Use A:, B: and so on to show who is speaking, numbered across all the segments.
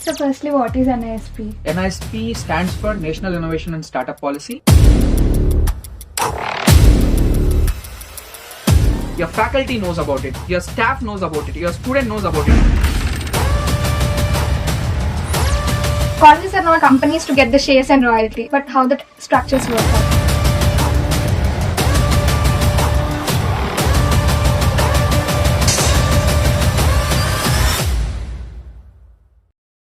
A: So firstly, what is NISP?
B: NISP stands for National Innovation and Startup Policy. Your faculty knows about it, your staff knows about it, your student knows about it.
A: Colleges are not companies to get the shares and royalty, but how the structures work out.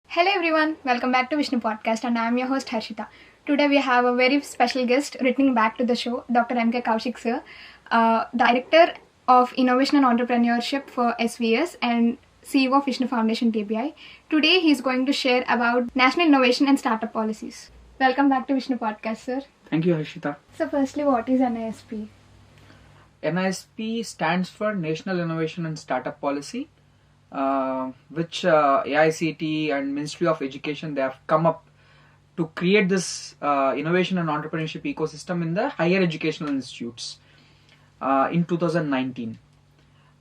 A: Hello everyone, welcome back to Vishnu podcast and I am your host Harshita. Today we have a very special guest returning back to the show, Dr.M.K. Kaushik sir, Director of Innovation and Entrepreneurship for SVS and CEO of Vishnu Foundation TBI. Today he is going to share about National Innovation and Startup Policies. Welcome back to Vishnu podcast sir.
B: Thank you, Harshita.
A: So firstly, what is NISP?
B: NISP stands for National Innovation and Startup Policy, which AICT and Ministry of Education, they have come up to create this innovation and entrepreneurship ecosystem in the higher educational institutes in 2019.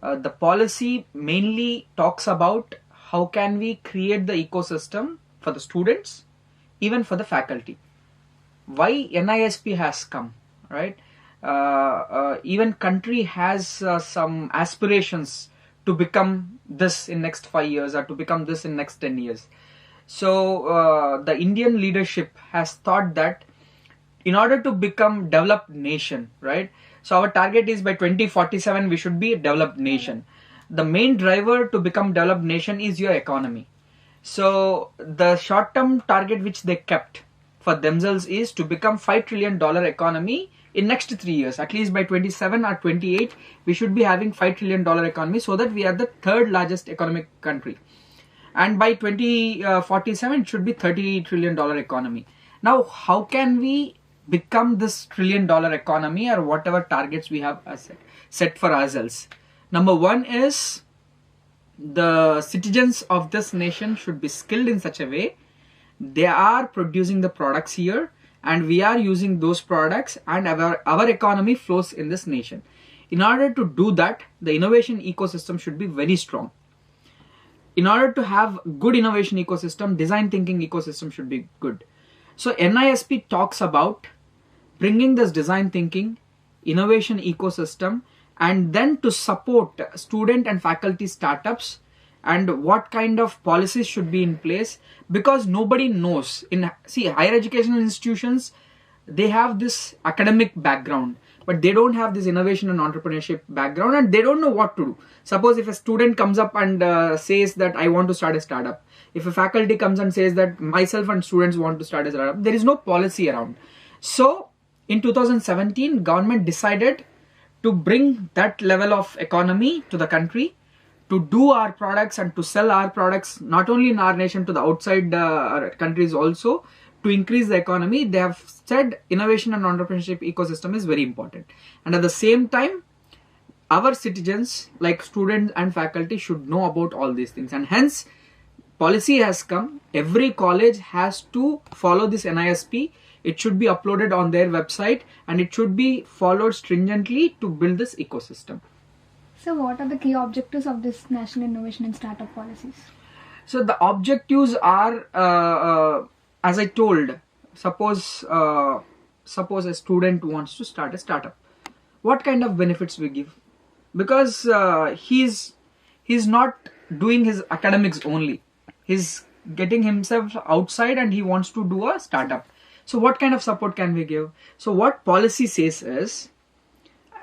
B: The policy mainly talks about how can we create the ecosystem for the students, even for the faculty. Why NISP has come, right? Even country has some aspirations to become this in next 5 years or to become this in next 10 years. So the Indian leadership has thought that in order to become developed nation, right? So our target is by 2047 we should be a developed nation. The main driver to become developed nation is your economy. So the short-term target which they kept for themselves is to become $5 trillion economy in next 3 years. At least by 27 or 28 we should be having $5 trillion economy, so that we are the third largest economic country. And by 2047 it should be $30 trillion economy. Now how can we become this $1 trillion economy, or whatever targets we have set for ourselves? Number one is the citizens of this nation should be skilled in such a way they are producing the products here and we are using those products and our economy flows in this nation. In order to do that, the innovation ecosystem should be very strong. In order to have good innovation ecosystem, design thinking ecosystem should be good. So NISP talks about bringing this design thinking, innovation ecosystem, and then to support student and faculty startups and what kind of policies should be in place, because nobody knows. Higher educational institutions, they have this academic background, but they don't have this innovation and entrepreneurship background and they don't know what to do. Suppose if a student comes up and says that I want to start a startup, if a faculty comes and says that myself and students want to start a startup, there is no policy around. So in 2017, government decided to bring that level of economy to the country, to do our products and to sell our products not only in our nation to the outside countries also, to increase the economy. They have said innovation and entrepreneurship ecosystem is very important, and at the same time our citizens like students and faculty should know about all these things, and hence policy has come. Every college has to follow this NISP. It should be uploaded on their website and it should be followed stringently to build this ecosystem.
A: So what are the key objectives of this National Innovation and Startup Policies?
B: So the objectives are, as I told, suppose a student wants to start a startup. What kind of benefits we give? Because he's not doing his academics only. He's getting himself outside and he wants to do a startup. So what kind of support can we give? So what policy says is,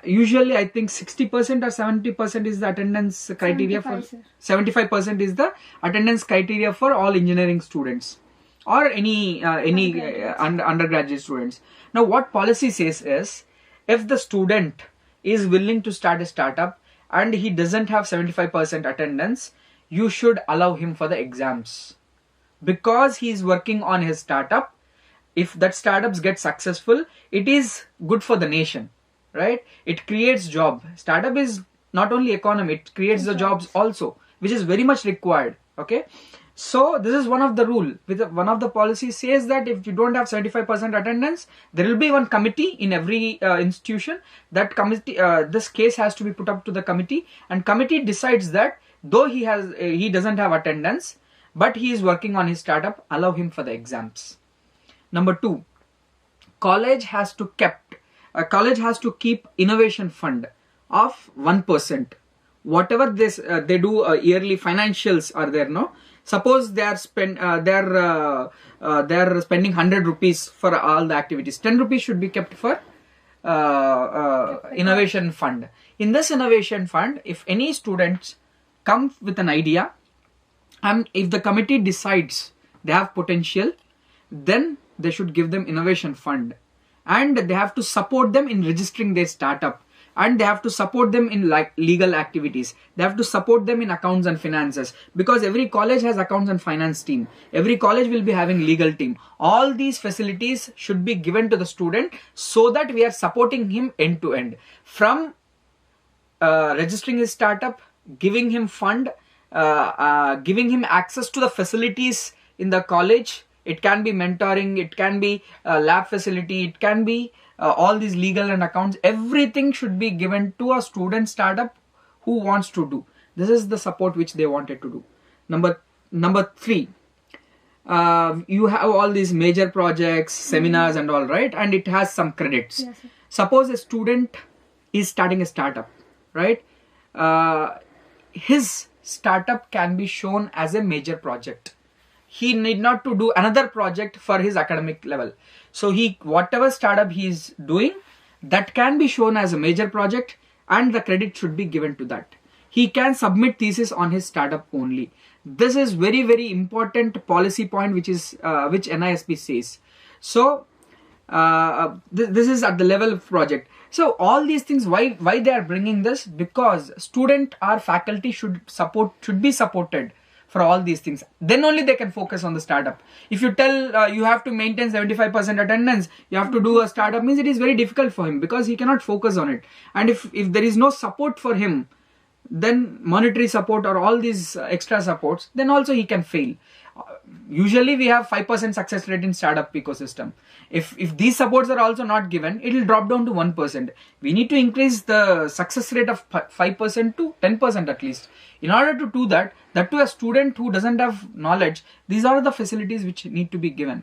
B: usually I think 60% or 70% is the attendance criteria 75% is the attendance criteria for all engineering students or any undergraduate students. Now what policy says is, if the student is willing to start a startup and he doesn't have 75% attendance, you should allow him for the exams, because he is working on his startup. If that startups get successful, it is good for the nation, right? It creates job. Startup is not only economy, it creates the jobs also, which is very much required. Okay, so this is one of the rule. One of the policies says that if you don't have 75% attendance, there will be one committee in every institution. That committee, this case has to be put up to the committee, and committee decides that though he doesn't have attendance, but he is working on his startup, allow him for the exams. Number 2, college has to keep innovation fund of 1%. Whatever they do, yearly financials are there, no? Suppose they are spending 100 rupees for all the activities. 10 rupees should be kept for innovation fund. In this innovation fund, if any students come with an idea, and if the committee decides they have potential, then they should give them innovation fund, and they have to support them in registering their startup, and they have to support them in like legal activities. They have to support them in accounts and finances, because every college has accounts and finance team. Every college will be having legal team. All these facilities should be given to the student, so that we are supporting him end to end, from registering his startup, giving him fund, giving him access to the facilities in the college. It can be mentoring, it can be lab facility, it can be all these legal and accounts. Everything should be given to a student startup who wants to do. This is the support which they wanted to do. Number 3, you have all these major projects, seminars and all, right? And it has some credits.
A: Yes, sir.
B: Suppose a student is starting a startup, right? His startup can be shown as a major project. He need not to do another project for his academic level. So whatever startup he is doing, that can be shown as a major project, and the credit should be given to that. He can submit thesis on his startup only. This is very, very important policy point, which NISP says. So this is at the level of project. So all these things, why they are bringing this? Because student or faculty should be supported for all these things. Then only they can focus on the startup. If you tell you have to maintain 75% attendance, you have to do a startup, means it is very difficult for him, because he cannot focus on it. And if there is no support for him, then monetary support or all these extra supports, then also he can fail. Usually we have 5% success rate in startup ecosystem. If these supports are also not given, it will drop down to 1%. We need to increase the success rate of 5% to 10% at least. In order to do that to a student who doesn't have knowledge, these are the facilities which need to be given.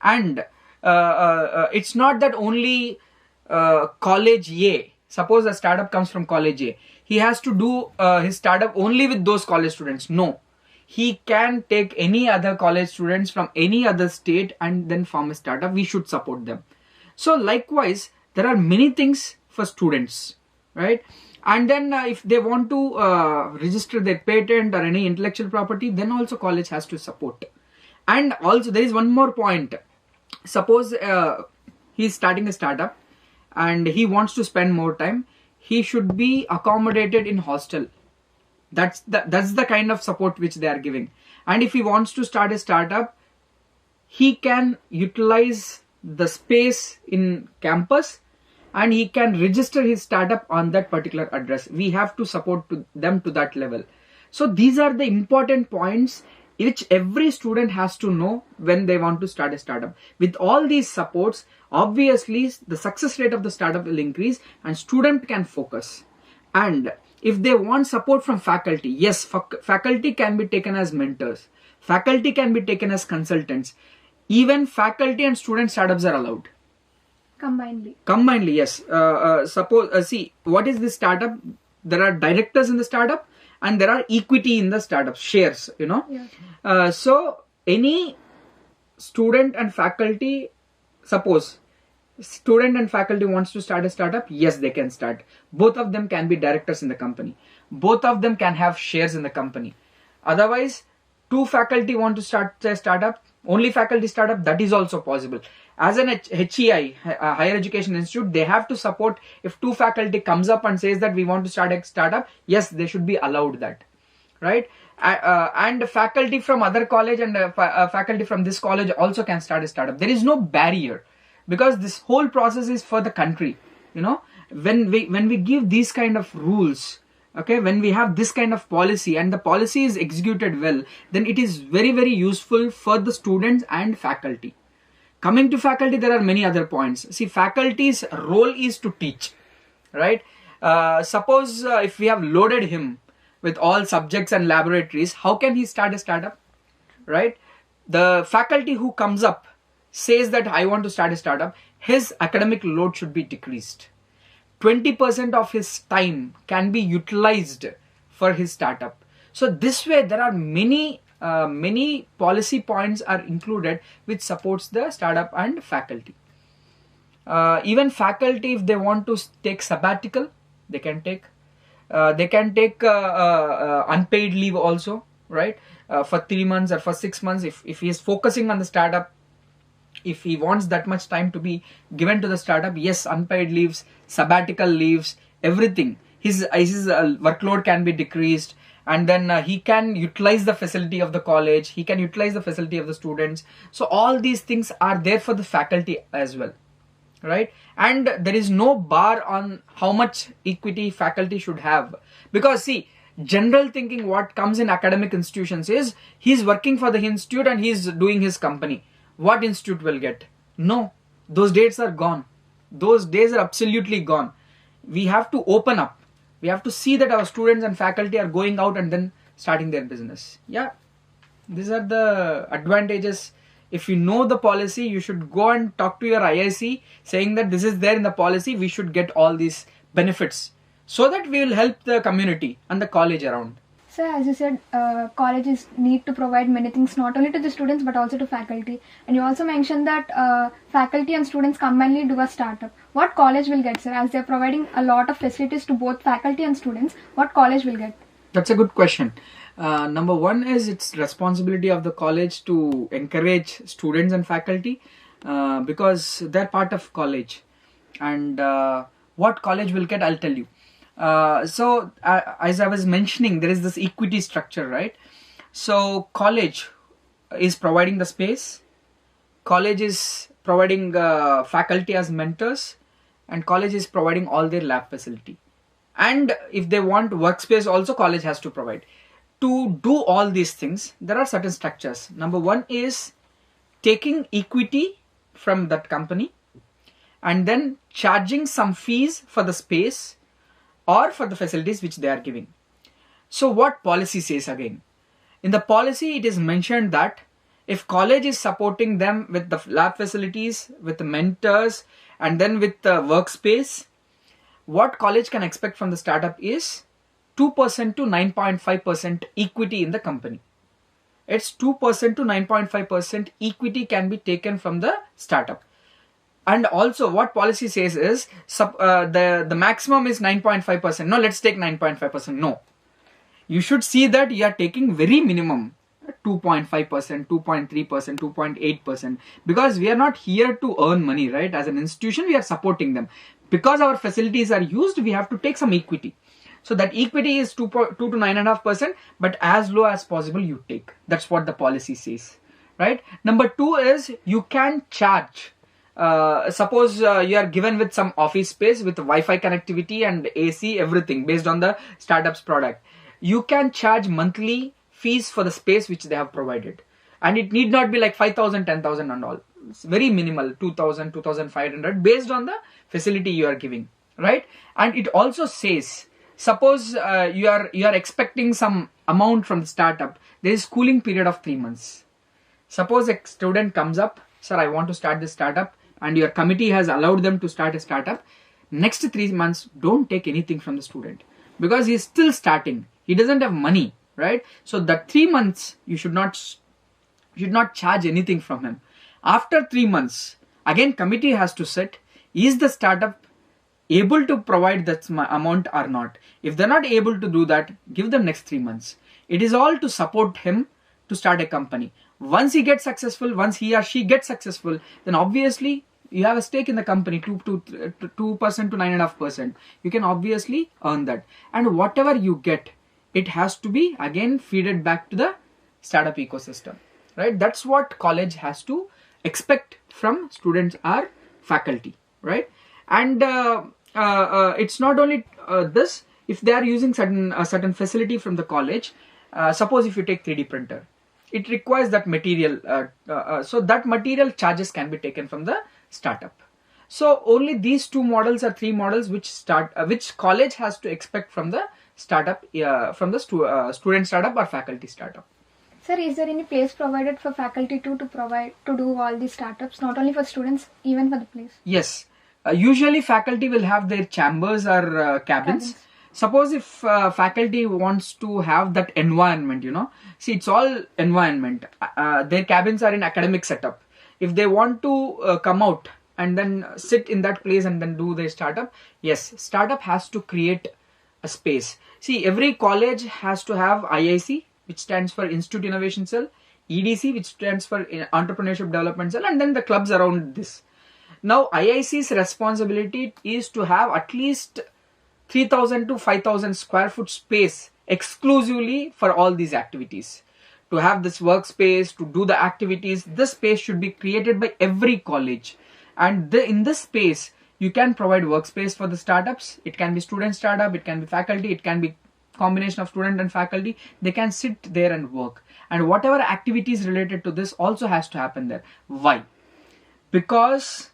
B: And it's not that only college A. Suppose a startup comes from college A. He has to do his startup only with those college students. No. He can take any other college students from any other state and then form a startup. We should support them. So likewise, there are many things for students, right? And then if they want to register their patent or any intellectual property, then also college has to support. And also there is one more point. Suppose he is starting a startup and he wants to spend more time. He should be accommodated in hostel. That's the kind of support which they are giving. And if he wants to start a startup, he can utilize the space in campus and he can register his startup on that particular address. We have to support them to that level. So these are the important points which every student has to know when they want to start a startup. With all these supports, obviously the success rate of the startup will increase and student can focus. And if they want support from faculty, yes, faculty can be taken as mentors. Faculty can be taken as consultants. Even faculty and student startups are allowed. Combinedly, yes. Suppose, see, what is this startup? There are directors in the startup and there are equity in the startup, shares, you know. Yeah. So, any student and faculty, suppose, student and faculty wants to start a startup, yes, they can start. Both of them can be directors in the company. Both of them can have shares in the company. Otherwise, two faculty want to start a startup, only faculty startup, that is also possible. As an HEI, Higher Education Institute, they have to support. If two faculty comes up and says that we want to start a startup, yes, they should be allowed that, right? And faculty from other college and faculty from this college also can start a startup. There is no barrier. Because this whole process is for the country, you know. When we give these kind of rules, okay, when we have this kind of policy and the policy is executed well, then it is very, very useful for the students and faculty. Coming to faculty, there are many other points. See, faculty's role is to teach, right? Suppose if we have loaded him with all subjects and laboratories, how can he start a startup? right? The faculty who comes up says that I want to start a startup, his academic load should be decreased. 20% of his time can be utilized for his startup. So this way there are many policy points are included which supports the startup and faculty. Even faculty, if they want to take sabbatical, they can take. They can take unpaid leave also, right? For 3 months or for 6 months, if he is focusing on the startup, if he wants that much time to be given to the startup, yes, unpaid leaves, sabbatical leaves, everything. His workload can be decreased, and then he can utilize the facility of the college, he can utilize the facility of the students. So all these things are there for the faculty as well, right? And there is no bar on how much equity faculty should have, because see, general thinking what comes in academic institutions is he's working for the institute and he's doing his company. What institute will get? No, those days are gone. Those days are absolutely gone. We have to open up. We have to see that our students and faculty are going out and then starting their business. Yeah, these are the advantages. If you know the policy, you should go and talk to your IIC saying that this is there in the policy, we should get all these benefits so that we will help the community and the college around.
A: So as you said, colleges need to provide many things not only to the students but also to faculty. And you also mentioned that faculty and students combinedly do a startup. What college will get, sir? As they are providing a lot of facilities to both faculty and students, what college will get?
B: That's a good question. Number one is it's responsibility of the college to encourage students and faculty because they're part of college. And what college will get, I'll tell you. So as I was mentioning, there is this equity structure, right? So college is providing the space, college is providing faculty as mentors, and college is providing all their lab facility. And if they want workspace also, college has to provide. To do all these things, there are certain structures. Number one is taking equity from that company and then charging some fees for the space or for the facilities which they are giving. So what policy says again? In the policy, it is mentioned that if college is supporting them with the lab facilities, with the mentors, and then with the workspace, what college can expect from the startup is 2% to 9.5% equity in the company. It's 2% to 9.5% equity can be taken from the startup. And also what policy says is the maximum is 9.5%. No, let's take 9.5%. No. You should see that you are taking very minimum 2.5%, 2.3%, 2.8%, because we are not here to earn money, right? As an institution, we are supporting them. Because our facilities are used, we have to take some equity. So that equity is 2 to 9.5%, but as low as possible you take. That's what the policy says, right? Number two is you can charge. Suppose you are given with some office space with Wi-Fi connectivity and AC, everything based on the startup's product. You can charge monthly fees for the space which they have provided. And it need not be like 5,000, 10,000 and all. It's very minimal, 2,000, 2,500 based on the facility you are giving, right? And it also says, suppose you are expecting some amount from the startup. There is cooling period of 3 months. Suppose a student comes up, sir, I want to start this startup, and your committee has allowed them to start a startup. Next 3 months, don't take anything from the student because he is still starting. He doesn't have money, right? So that 3 months, you should not charge anything from him. After 3 months, again committee has to set, is the startup able to provide that amount or not? If they're not able to do that, give them next 3 months. It is all to support him to start a company. Once he gets successful, once he or she gets successful, then obviously you have a stake in the company, 2% to 9.5%. You can obviously earn that. And whatever you get, it has to be again feeded back to the startup ecosystem, right? That's what college has to expect from students or faculty, right? And it's not only this. If they are using certain facility from the college, suppose if you take 3D printer, it requires that material. So that material charges can be taken from the startup. So only these two models or three models which college has to expect from the startup, from the student startup or faculty startup.
A: Sir, is there any place provided for faculty to do all these startups, not only for students, even for the place?
B: Yes. Usually faculty will have their chambers or cabins. Suppose if faculty wants to have that environment, see, it's all environment. Their cabins are in academic setup. If they want to come out and then sit in that place and then do their startup, yes, startup has to create a space. See, every college has to have IIC, which stands for Institute Innovation Cell, EDC, which stands for Entrepreneurship Development Cell, and then the clubs around this. Now, IIC's responsibility is to have at least 3,000 to 5,000 square foot space exclusively for all these activities. To have this workspace, to do the activities, this space should be created by every college. And in this space, you can provide workspace for the startups. It can be student startup, it can be faculty, it can be combination of student and faculty. They can sit there and work. And whatever activities related to this also has to happen there. Why? Because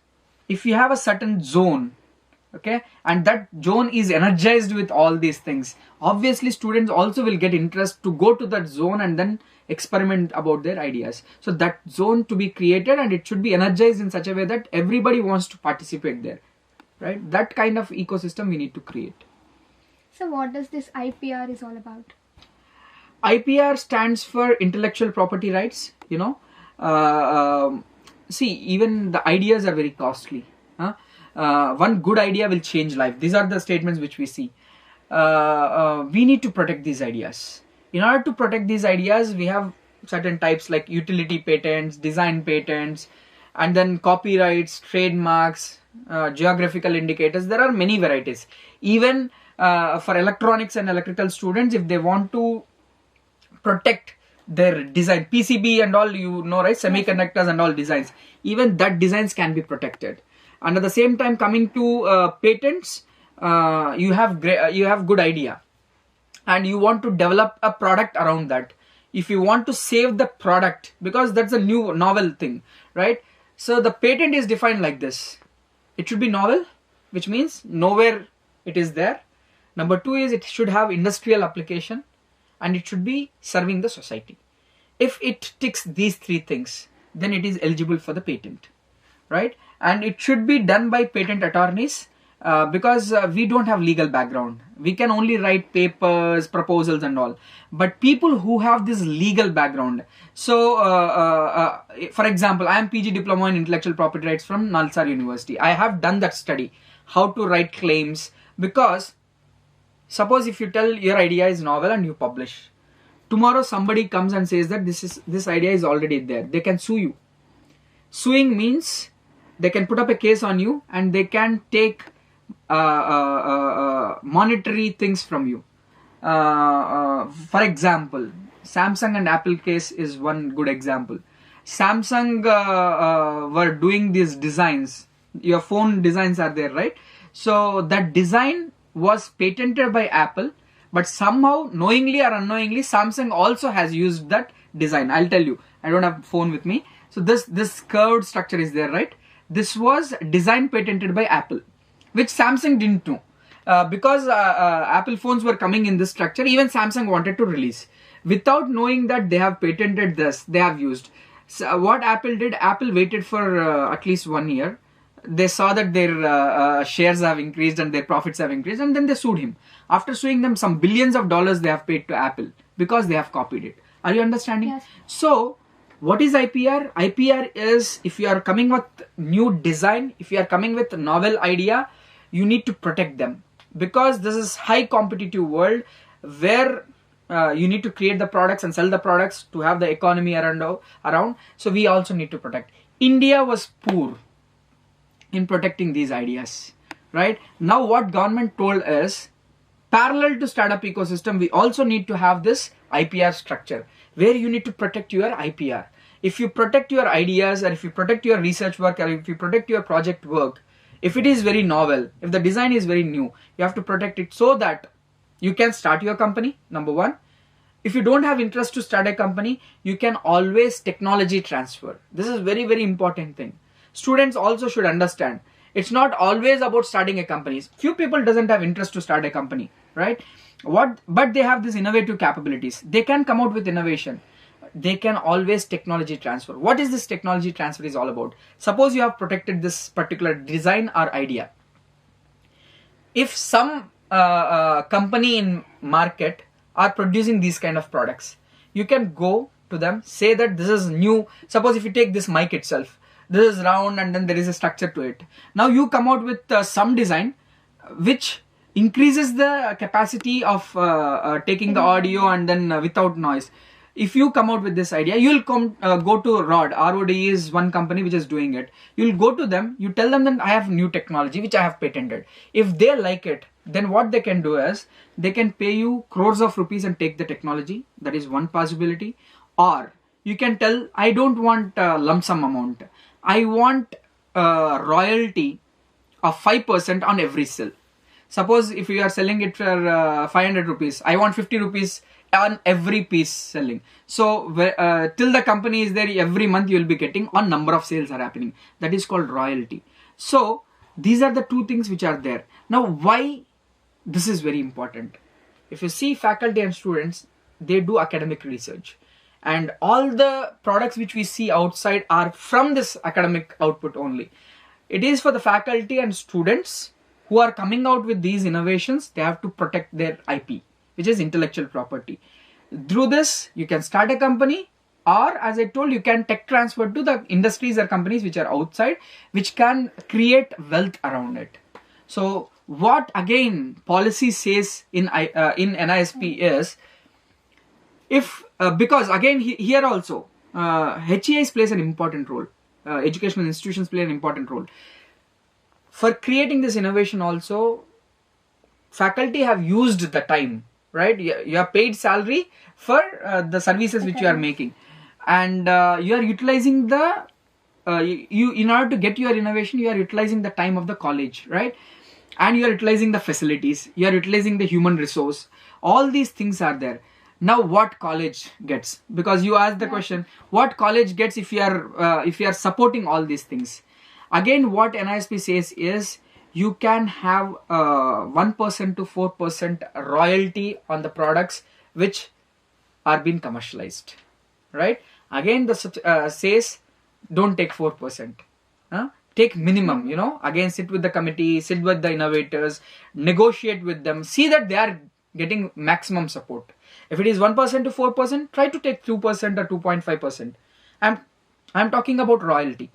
B: if you have a certain zone, okay, and that zone is energized with all these things, obviously students also will get interest to go to that zone and then experiment about their ideas. So that zone to be created, and it should be energized in such a way that everybody wants to participate there, right? That kind of ecosystem we need to create.
A: So what does this IPR is all about?
B: IPR stands for intellectual property rights. See, even the ideas are very costly. One good idea will change life. These are the statements which we see. We need to protect these ideas. In order to protect these ideas, we have certain types like utility patents, design patents, and then copyrights, trademarks, geographical indicators. There are many varieties. Even for electronics and electrical students, if they want to protect their design, PCB and all, right, semiconductors and all designs, even that designs can be protected. And at the same time, coming to patents, you have good idea and you want to develop a product around that. If you want to save the product, because that's a new novel thing, right? So the patent is defined like this. It should be novel, which means nowhere it is there. Number two is it should have industrial application, and it should be serving the society. If it ticks these three things, then it is eligible for the patent, right? And it should be done by patent attorneys, because we don't have legal background. We can only write papers, proposals and all. But people who have this legal background, so for example, I am PG Diploma in Intellectual Property Rights from Nalsar University. I have done that study, how to write claims, because suppose if you tell your idea is novel and you publish, tomorrow somebody comes and says that this idea is already there, they can sue you. Suing means they can put up a case on you and they can take monetary things from you. For example, Samsung and Apple case is one good example. Samsung were doing these designs. Your phone designs are there, right? So that design was patented by Apple, but somehow, knowingly or unknowingly, Samsung also has used that design. I'll tell you, I don't have phone with me. So this curved structure is there, right? This was design patented by Apple, which Samsung didn't know. Because Apple phones were coming in this structure, even Samsung wanted to release. Without knowing that they have patented this, they have used. So what Apple did, Apple waited for at least 1 year. They saw that their shares have increased and their profits have increased, and then they sued him. After suing them, some billions of dollars they have paid to Apple because they have copied it. Are you understanding?
A: Yes.
B: So, what is IPR? IPR is if you are coming with new design, if you are coming with a novel idea, you need to protect them, because this is high competitive world where you need to create the products and sell the products to have the economy around. So we also need to protect. India was poor in protecting these ideas, right? Now what government told is, parallel to startup ecosystem, we also need to have this IPR structure where you need to protect your IPR. If you protect your ideas, or if you protect your research work, or if you protect your project work, if it is very novel, if the design is very new, you have to protect it so that you can start your company, number one. If you don't have interest to start a company, you can always technology transfer. This is very, very important thing. Students also should understand. It's not always about starting a company. Few people doesn't have interest to start a company, right? But they have these innovative capabilities. They can come out with innovation. they can always technology transfer. What is this technology transfer is all about? Suppose you have protected this particular design or idea. If some company in market are producing these kind of products, you can go to them, say that this is new. Suppose if you take this mic itself, this is round and then there is a structure to it. Now you come out with some design which increases the capacity of taking the audio and then without noise. If you come out with this idea, you'll go to ROD. ROD is one company which is doing it. You'll go to them, you tell them that I have new technology which I have patented. If they like it, then what they can do is they can pay you crores of rupees and take the technology. That is one possibility. Or you can tell, I don't want a lump sum amount. I want royalty of 5% on every sale. Suppose if you are selling it for 500 rupees, I want 50 rupees on every piece selling. So till the company is there, every month you will be getting on number of sales are happening. That is called royalty. So these are the two things which are there. Now why this is very important? If you see faculty and students, they do academic research. And all the products which we see outside are from this academic output only. It is for the faculty and students who are coming out with these innovations. They have to protect their IP, which is intellectual property. Through this, you can start a company, or as I told, you can tech transfer to the industries or companies which are outside, which can create wealth around it. So what again policy says in NISP is, if because again here also HEIs plays an important role. Educational institutions play an important role. For creating this innovation also, faculty have used the time, right? You are paid salary for the services which you are making, and you are utilizing the in order to get your innovation, you are utilizing the time of the college, right? And you are utilizing the facilities, you are utilizing the human resource. All these things are there. Now what college gets? Because you asked the question, what college gets if you are supporting all these things? Again, what NISP says is you can have 1% to 4% royalty on the products which are being commercialized, right? Again, the says don't take 4%. Take minimum, again sit with the committee, sit with the innovators, negotiate with them, see that they are getting maximum support. If it is 1% to 4%, try to take 2% or 2.5%. I'm talking about royalty.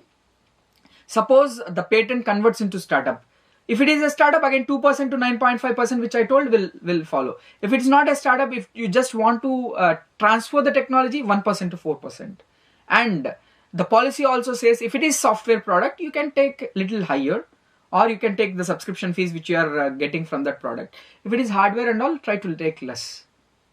B: Suppose the patent converts into startup. If it is a startup, again 2% to 9.5%, which I told will follow. If it's not a startup, if you just want to transfer the technology, 1% to 4%. And the policy also says if it is software product, you can take little higher, or you can take the subscription fees which you are getting from that product. If it is hardware and all, try to take less,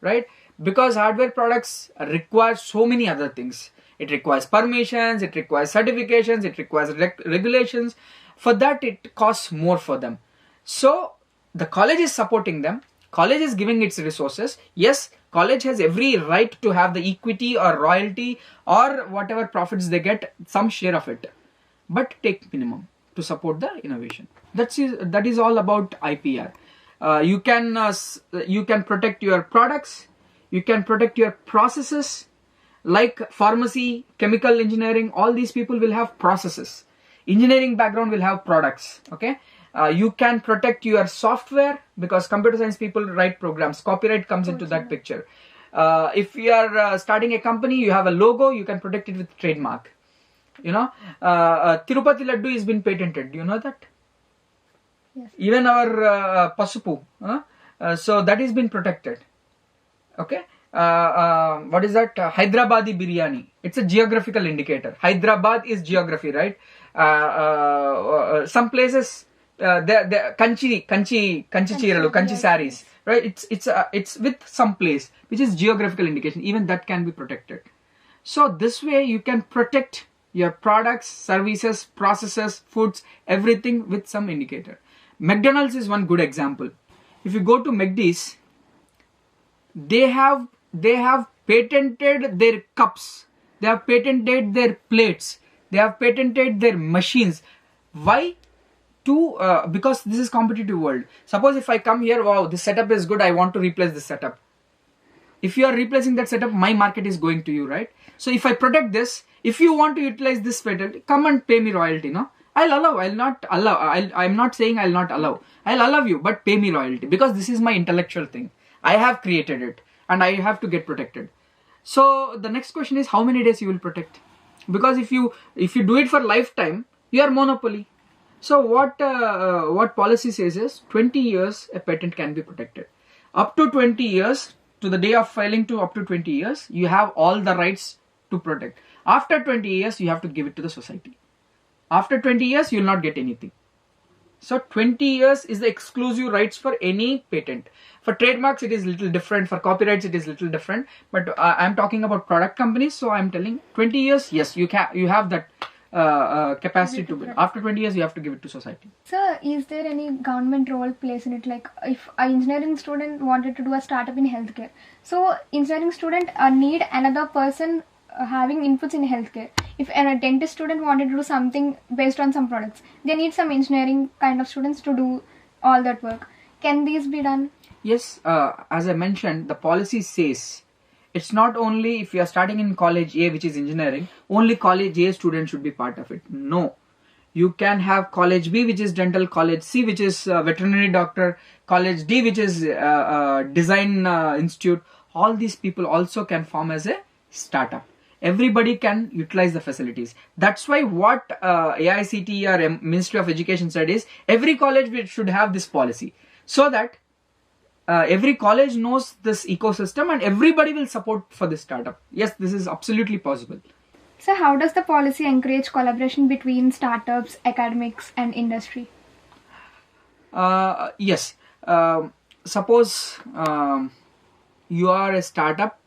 B: right? Because hardware products require so many other things. It requires permissions, it requires certifications, it requires regulations. For that, it costs more for them. So the college is supporting them. College is giving its resources. Yes, college has every right to have the equity or royalty or whatever profits they get, some share of it. But take minimum to support the innovation. That is all about IPR. You can protect your products. You can protect your processes. Like pharmacy, chemical engineering, all these people will have processes. Engineering background will have products. Okay. You can protect your software because computer science people write programs. Copyright comes into that picture. If you are starting a company, you have a logo, you can protect it with trademark. Tirupati Laddu has been patented. Do you know that? Yes. Even our Pasupu. So that has been protected. Okay. What is that? Hyderabadi biryani. It's a geographical indicator. Hyderabad is geography, right? Some places, the kanchi chiralu, kanchi saris, right? It's with some place which is geographical indication. Even that can be protected. So this way you can protect your products, services, processes, foods, everything with some indicator. McDonald's is one good example. If you go to McD's, they have patented their cups, they have patented their plates, they have patented their machines. Why? Because this is competitive world. Suppose if I come here, wow, this setup is good, I want to replace this setup. If you are replacing that setup, my market is going to you, right? So if I protect this, if you want to utilize this patent, come and pay me royalty, no? I'll allow, I'll not allow, I'm not saying I'll not allow. I'll allow you, but pay me royalty, because this is my intellectual thing. I have created it and I have to get protected. So the next question is, how many days you will protect? Because if you do it for lifetime, you are monopoly. So what policy says is 20 years a patent can be protected. Up to 20 years, to the day of filing to up to 20 years, you have all the rights to protect. After 20 years, you have to give it to the society. After 20 years, you will not get anything. So 20 years is the exclusive rights for any patent. For trademarks, it is little different. For copyrights, it is little different. But I'm talking about product companies, so I'm telling 20 years, yes, you have that capacity to build. After 20 years, you have to give it to society.
A: Sir, is there any government role plays in it? Like if an engineering student wanted to do a startup in healthcare, so engineering student need another person having inputs in healthcare. If a dentist student wanted to do something based on some products, they need some engineering kind of students to do all that work. Can these be done?
B: Yes, as I mentioned, the policy says it's not only if you are starting in college A, which is engineering, only college A student should be part of it. No. You can have college B, which is dental, college C, which is veterinary doctor, college D, which is design institute. All these people also can form as a startup. Everybody can utilize the facilities. That's why what AICTE or Ministry of Education said is every college should have this policy, so that every college knows this ecosystem and everybody will support for this startup. Yes, this is absolutely possible.
A: So how does the policy encourage collaboration between startups, academics and industry?
B: Yes. Suppose you are a startup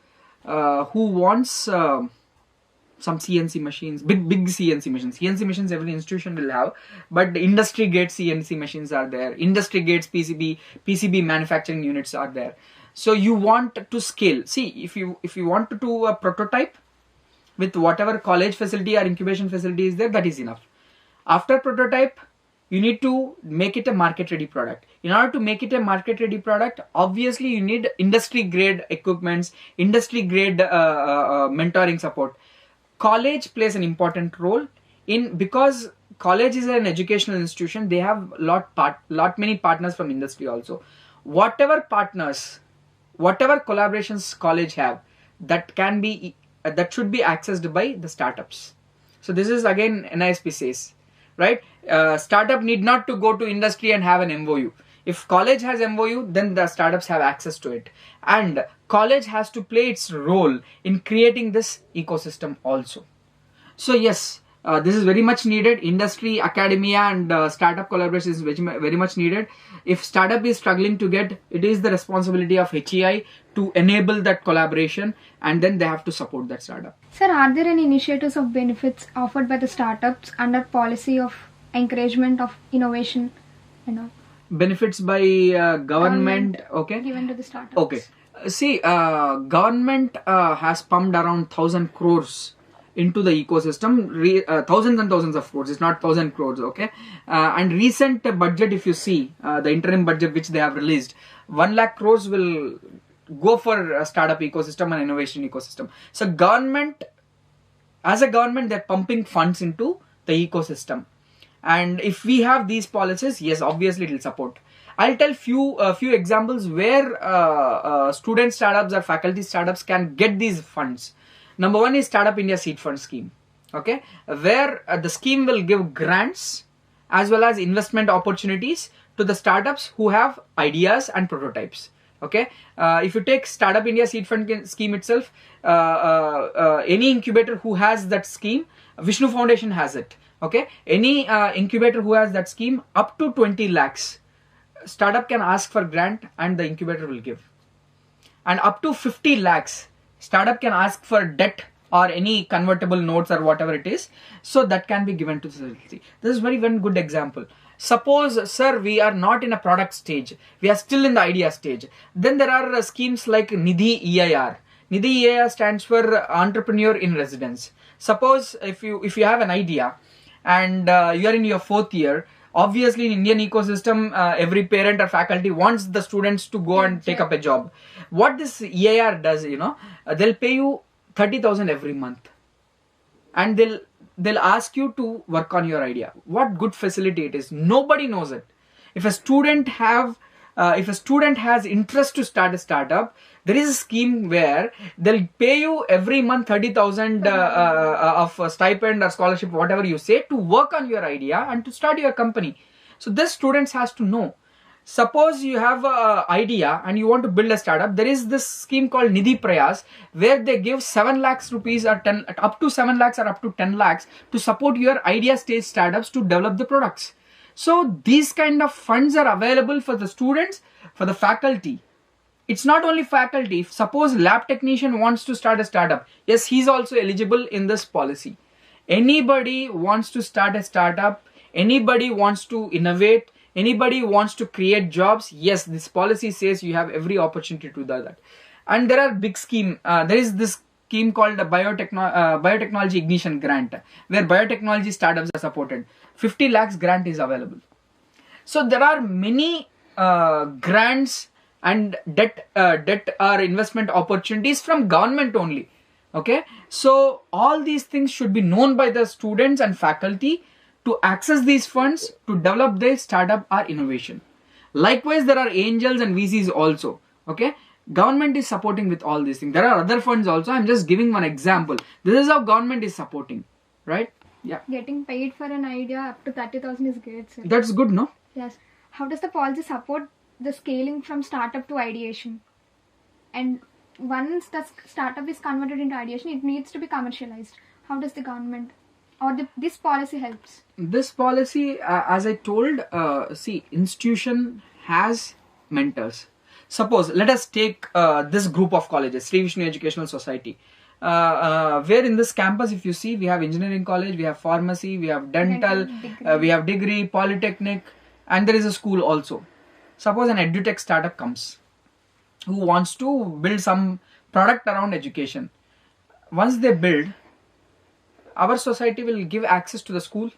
B: who wants some CNC machines, big CNC machines. CNC machines every institution will have, but the industry grade CNC machines are there. Industry grades PCB manufacturing units are there. So you want to scale. See, if you want to do a prototype with whatever college facility or incubation facility is there, that is enough. After prototype, you need to make it a market ready product. In order to make it a market ready product, obviously you need industry grade equipments, industry grade mentoring support. College plays an important role because college is an educational institution. They have many partners from industry also. Whatever partners, whatever collaborations college have, that should be accessed by the startups. So this is again NISP says, right? Startup need not to go to industry and have an MOU. If college has MOU, then the startups have access to it. And college has to play its role in creating this ecosystem also. So yes, this is very much needed. Industry, academia and startup collaboration is very much needed. If startup is struggling to get, it is the responsibility of HEI to enable that collaboration, and then they have to support that startup.
A: Sir, are there any initiatives of benefits offered by the startups under policy of encouragement of innovation and all?
B: Benefits by government, okay,
A: given to the startups.
B: Okay, see, government has pumped around 1,000 crores into the ecosystem, thousands and thousands of crores. It's not 1,000 crores, okay. And recent budget, if you see the interim budget which they have released, 1 lakh crores will go for a startup ecosystem and innovation ecosystem. So as a government, they're pumping funds into the ecosystem. And if we have these policies, yes, obviously it will support. I'll tell few examples where student startups or faculty startups can get these funds. Number one is Startup India Seed Fund Scheme, okay, where the scheme will give grants as well as investment opportunities to the startups who have ideas and prototypes. Okay, if you take Startup India Seed Fund Scheme itself, any incubator who has that scheme, Vishnu Foundation has it. Okay, any incubator who has that scheme, up to 20 lakhs, startup can ask for grant and the incubator will give. And up to 50 lakhs, startup can ask for debt or any convertible notes or whatever it is. So that can be given to the society. This is one good example. Suppose, sir, we are not in a product stage. We are still in the idea stage. Then there are schemes like Nidhi EIR. Nidhi EIR stands for Entrepreneur in Residence. Suppose if you have an idea, and you are in your 4th year, obviously in Indian ecosystem, every parent or faculty wants the students to go and take up a job. what this EIR does, they'll pay you 30,000 every month, and they'll ask you to work on your idea. What good facility it is. Nobody knows it. If a student has interest to start a startup, there is a scheme where they'll pay you every month 30,000 of stipend or scholarship, whatever you say, to work on your idea and to start your company. So this students has to know. Suppose you have an idea and you want to build a startup, there is this scheme called Nidhi Prayas, where they give 7 lakhs rupees or up to 7 lakhs or up to 10 lakhs to support your idea stage startups to develop the products. So these kind of funds are available for the students, for the faculty. It's not only faculty. If suppose lab technician wants to start a startup, yes, he's also eligible in this policy. Anybody wants to start a startup, anybody wants to innovate, anybody wants to create jobs, yes, this policy says you have every opportunity to do that. And there are big scheme. There is this scheme called the Biotechnology Ignition Grant, where biotechnology startups are supported. 50 lakhs grant is available. So there are many grants and debt or investment opportunities from government only. Okay, so all these things should be known by the students and faculty to access these funds to develop their startup or innovation. Likewise, there are angels and VCs also. Okay, government is supporting with all these things. There are other funds also. I'm just giving one example. This is how government is supporting, right? Yeah.
A: Getting paid for an idea up to 30,000 is great, sir.
B: That's good, no?
A: Yes. How does the policy support the scaling from startup to ideation? And once the startup is converted into ideation, it needs to be commercialized. How does the government or this policy helps?
B: This policy, as I told, see, institution has mentors. Suppose, let us take this group of colleges, Sri Vishnu Educational Society. Where in this campus, if you see, we have engineering college, we have pharmacy, we have dental, we have degree, polytechnic, and there is a school also. Suppose an edutech startup comes who wants to build some product around education. Once they build, our society will give access to the school.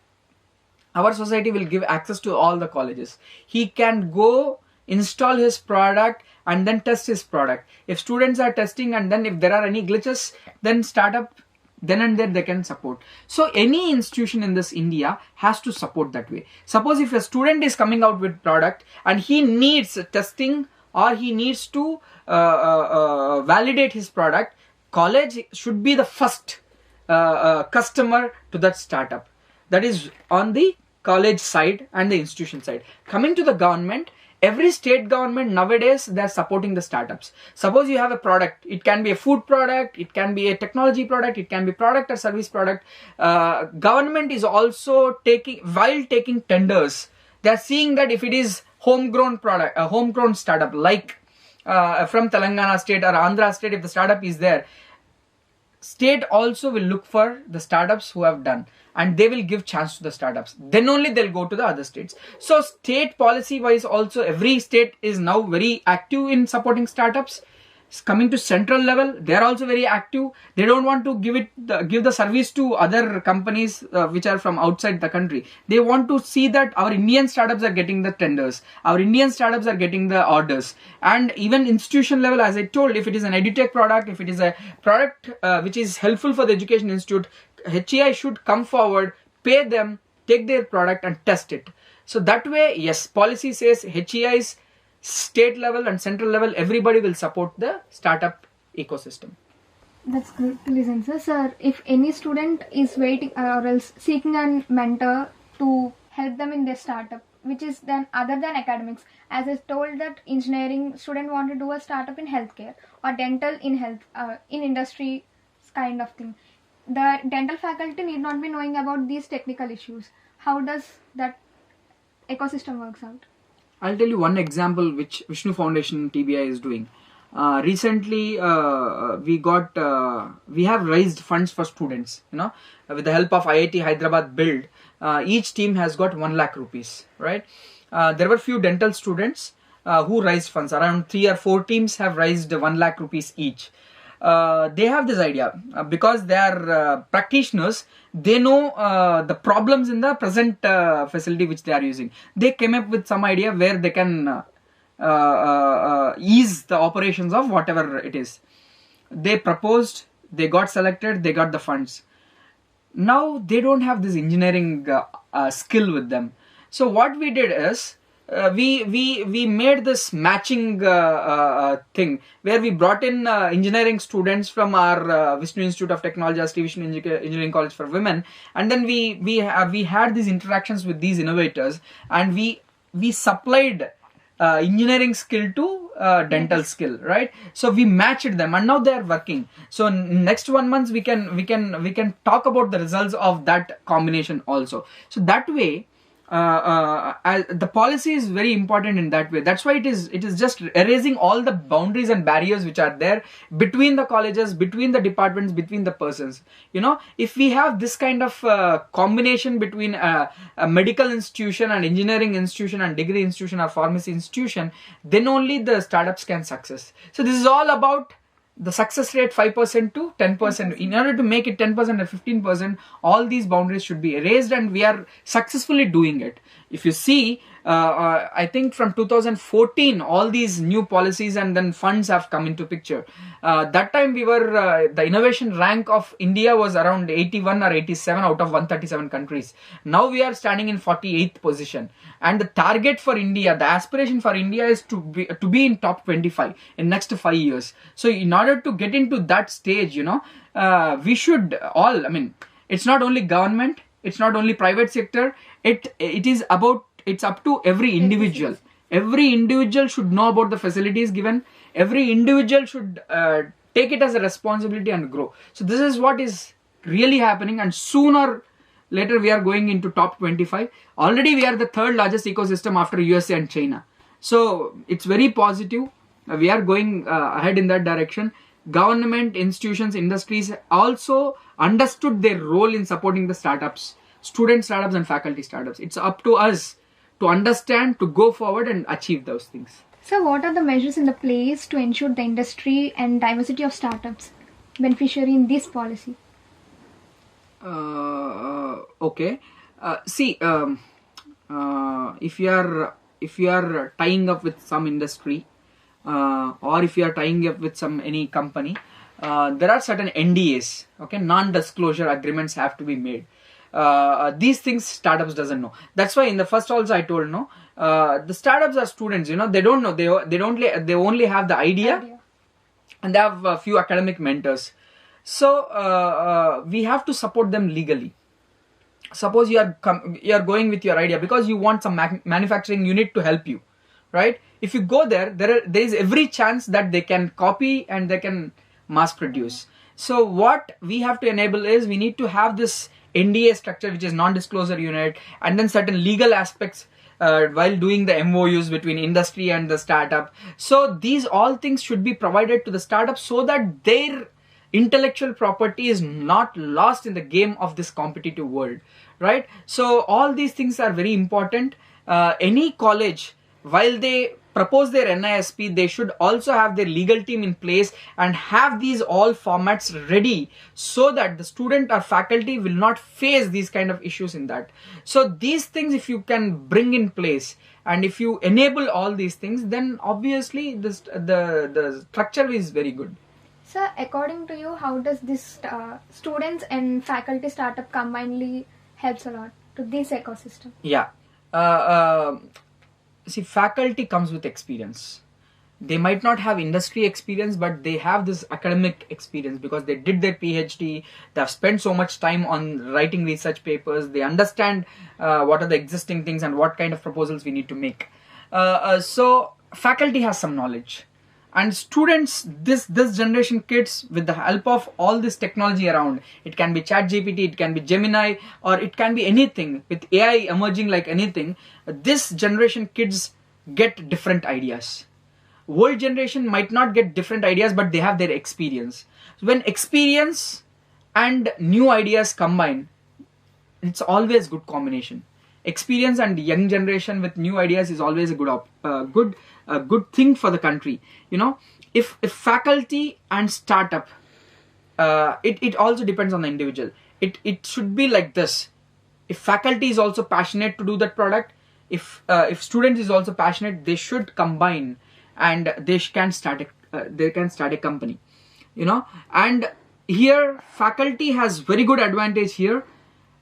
B: Our society will give access to all the colleges. He can go install his product and then test his product. If students are testing and then if there are any glitches, then startup, then and there they can support. So any institution in this India has to support that way. Suppose if a student is coming out with product and he needs testing or he needs to validate his product, college should be the first customer to that startup. That is on the college side and the institution side. Coming to the government, every state government nowadays, they are supporting the startups. Suppose you have a product, it can be a food product, it can be a technology product, it can be product or service product. Government is also while taking tenders, they are seeing that if it is homegrown product, a homegrown startup like from Telangana state or Andhra state, if the startup is there, state also will look for the startups who have done and they will give chance to the startups. Then only they'll go to the other states. So state policy wise also, every state is now very active in supporting startups. Coming to central level, they are also very active. They don't want to give the service to other companies which are from outside the country. They want to see that our Indian startups are getting the tenders, our Indian startups are getting the orders. And even institution level, as I told, if it is an edutech product, if it is a product which is helpful for the education institute, HEI should come forward, pay them, take their product and test it. So that way, yes, policy says HEI's state level and central level, everybody will support the startup ecosystem.
A: That's great to listen, sir. Sir, if any student is waiting or else seeking a mentor to help them in their startup, which is then other than academics, as I told that engineering student want to do a startup in healthcare or dental in health, in industry kind of thing. The dental faculty need not be knowing about these technical issues. How does that ecosystem works out?
B: I'll tell you one example which Vishnu Foundation TBI is doing. Recently, we have raised funds for students. With the help of IIT Hyderabad Build, each team has got 1 lakh rupees. Right? There were few dental students who raised funds. Around 3 or 4 teams have raised 1 lakh rupees each. They have this idea because they are practitioners. They know the problems in the present facility which they are using. They came up with some idea where they can ease the operations of whatever it is. They proposed, they got selected, they got the funds. Now they don't have this engineering skill with them. So what we did is we made this matching thing where we brought in engineering students from our Vishnu Institute of Technology, Vishnu Engineering College for Women, and then we had these interactions with these innovators, and we supplied engineering skill to dental skill, right? So we matched them, and now they are working. So next 1 month we can talk about the results of that combination also. So that way, the policy is very important in that way. That's why it is just erasing all the boundaries and barriers which are there between the colleges, between the departments, between the persons. If we have this kind of combination between a medical institution and engineering institution and degree institution or pharmacy institution, then only the startups can success. So this is all about the success rate 5% to 10%. In order to make it 10% or 15%, all these boundaries should be erased, and we are successfully doing it. If you see, I think from 2014, all these new policies and then funds have come into picture. That time we were, the innovation rank of India was around 81 or 87 out of 137 countries. Now we are standing in 48th position. And the target for India, the aspiration for India is to be in top 25 in next 5 years. So in order to get into that stage, we should all, it's not only government, it's not only private sector, it's up to every individual. Every individual should know about the facilities given. Every individual should take it as a responsibility and grow. So this is what is really happening, and sooner later we are going into top 25. Already we are the third largest ecosystem after USA and China. So it's very positive. We are going ahead in that direction. Government, institutions, industries also understood their role in supporting the startups, student startups and faculty startups. It's up to us to understand, to go forward and achieve those things.
A: So what are the measures in the place to ensure the industry and diversity of startups beneficiary in this policy?
B: Okay. See, if you are tying up with some industry, or if you are tying up with any company, there are certain NDAs, okay, non-disclosure agreements have to be made. These things startups doesn't know. That's why in the first also I told, the startups are students, they don't know. They only have the idea. And they have a few academic mentors. So we have to support them legally. Suppose you are going with your idea because you want some manufacturing unit to help you, right? If you go there is every chance that they can copy and they can mass produce. So what we have to enable is we need to have this NDA structure, which is non-disclosure unit, and then certain legal aspects while doing the MOUs between industry and the startup. So these all things should be provided to the startup so that their intellectual property is not lost in the game of this competitive world, right? So all these things are very important. Any college, while they propose their NISP, they should also have their legal team in place and have these all formats ready so that the student or faculty will not face these kind of issues in that. So these things, if you can bring in place and if you enable all these things, then obviously the structure is very good.
A: So according to you, how does this students and faculty startup combinedly helps a lot to this ecosystem?
B: Yeah. See, faculty comes with experience. They might not have industry experience, but they have this academic experience because they did their PhD. They have spent so much time on writing research papers. They understand what are the existing things and what kind of proposals we need to make. So faculty has some knowledge. And students, this generation kids, with the help of all this technology around, it can be ChatGPT, it can be Gemini, or it can be anything. With AI emerging like anything, this generation kids get different ideas. Old generation might not get different ideas, but they have their experience. So when experience and new ideas combine, it's always good combination. Experience and young generation with new ideas is always a good thing for the country. If faculty and startup, it also depends on the individual. It should be like this. If faculty is also passionate to do that product, if students is also passionate, they should combine and they can start a company, and here faculty has very good advantage here.